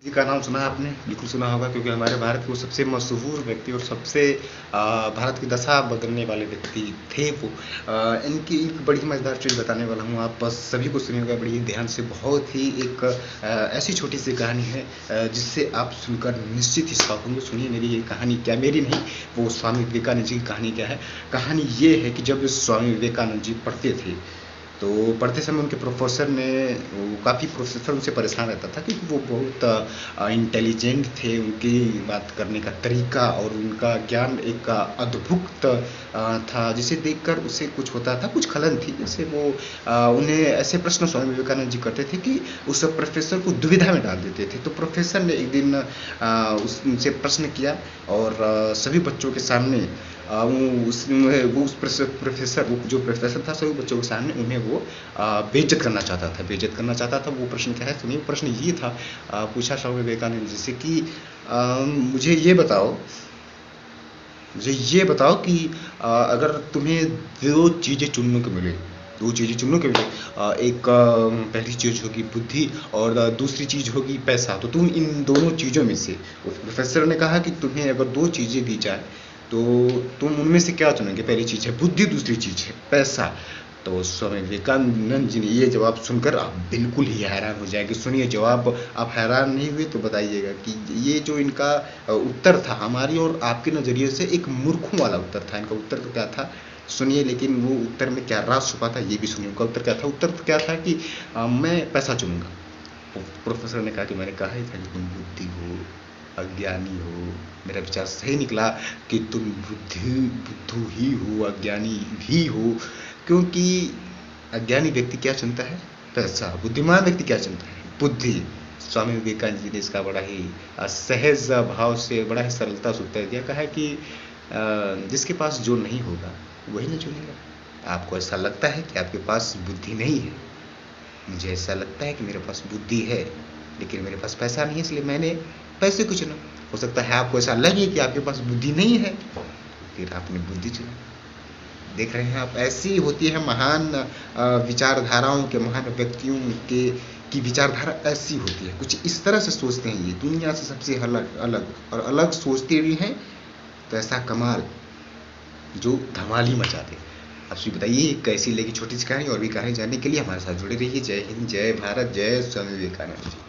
जी का नाम सुना है आपने? बिल्कुल सुना होगा क्योंकि हमारे भारत के वो सबसे मशहूर व्यक्ति और सबसे भारत की दशा बदलने वाले व्यक्ति थे वो। इनकी एक बड़ी मज़ेदार चीज़ बताने वाला हूँ, आप बस सभी को सुनिएगा बड़ी ध्यान से। बहुत ही एक ऐसी छोटी सी कहानी है जिससे आप सुनकर निश्चित ही शॉक होंगे। सुनिए मेरी ये कहानी, क्या मेरी नहीं, वो स्वामी विवेकानंद जी की कहानी क्या है। कहानी ये है कि जब स्वामी विवेकानंद जी पढ़ते थे तो पढ़ते समय उनके प्रोफेसर ने, वो काफ़ी प्रोफेसर उनसे परेशान रहता था क्योंकि वो बहुत इंटेलिजेंट थे। उनकी बात करने का तरीका और उनका ज्ञान एक अद्भुत था, जिसे देखकर उसे कुछ होता था, कुछ खलन थी। जैसे वो उन्हें ऐसे प्रश्न स्वामी विवेकानंद जी करते थे कि उस प्रोफेसर को दुविधा में डाल देते थे। तो प्रोफेसर ने एक दिन उनसे प्रश्न किया और सभी बच्चों के सामने वो उस प्रोफेसर, वो जो प्रोफेसर था, सभी बच्चों के सामने उन्हें वो बेइज्जत करना चाहता था। वो प्रश्न क्या है सुनिए। प्रश्न ये था, पूछा स्वामी विवेकानंद जी से कि मुझे ये बताओ कि अगर तुम्हें दो चीज़ें चुनने को मिले, एक पहली चीज़ होगी बुद्धि और दूसरी चीज़ होगी पैसा, तो तुम इन दोनों चीज़ों में से, उस प्रोफेसर ने कहा कि तुम्हें अगर दो चीज़ें दी जाए तो तुम उनमें से क्या चुनोगे? पहली चीज़ है बुद्धि, दूसरी चीज़ है पैसा। तो स्वामी विवेकानंद जी ने ये जवाब सुनकर आप बिल्कुल ही हैरान हो जाएंगे। सुनिए जवाब, आप हैरान नहीं हुए तो बताइएगा कि ये जो इनका उत्तर था, हमारी और आपके नज़रिए से एक मूर्खों वाला उत्तर था। इनका उत्तर तो क्या था सुनिए, लेकिन वो उत्तर में क्या राज छुपा था ये भी सुनिए। उनका उत्तर क्या था? उत्तर तो क्या था कि मैं पैसा चुनूंगा। प्रोफेसर ने कहा कि मैंने कहा ही था कि तुम बुद्धि हो, अज्ञानी हो। मेरा विचार सही निकला कि तुम बुद्धू ही हो, अज्ञानी भी हो, क्योंकि अज्ञानी व्यक्ति क्या चुनता है? पैसा। बुद्धिमान व्यक्ति क्या चुनता है? बुद्धि। स्वामी विवेकानंद जी ने इसका बड़ा ही सहज भाव से, बड़ा ही सरलता से उत्तर दिया। कहा कि जिसके पास जो नहीं होगा वही न चुनेगा। आपको ऐसा लगता है कि आपके पास बुद्धि नहीं है, मुझे ऐसा लगता है कि मेरे पास बुद्धि है लेकिन मेरे पास पैसा नहीं है, इसलिए मैंने पैसे को चुना। हो सकता है आपको ऐसा लगे कि आपके पास बुद्धि नहीं है, फिर आपने बुद्धि चुना। देख रहे हैं आप, ऐसी होती है महान विचारधाराओं के, महान व्यक्तियों के की विचारधारा ऐसी होती है। कुछ इस तरह से सोचते हैं, ये दुनिया से सबसे अलग अलग और अलग सोचते भी हैं। तो ऐसा कमाल जो धमाल ही मचा दे। आप भी बताइए कैसी लगी छोटी सी कहानी। और भी कहानी जानने के लिए हमारे साथ जुड़े रहिए। जय हिंद, जय भारत, जय स्वामी विवेकानंद जी।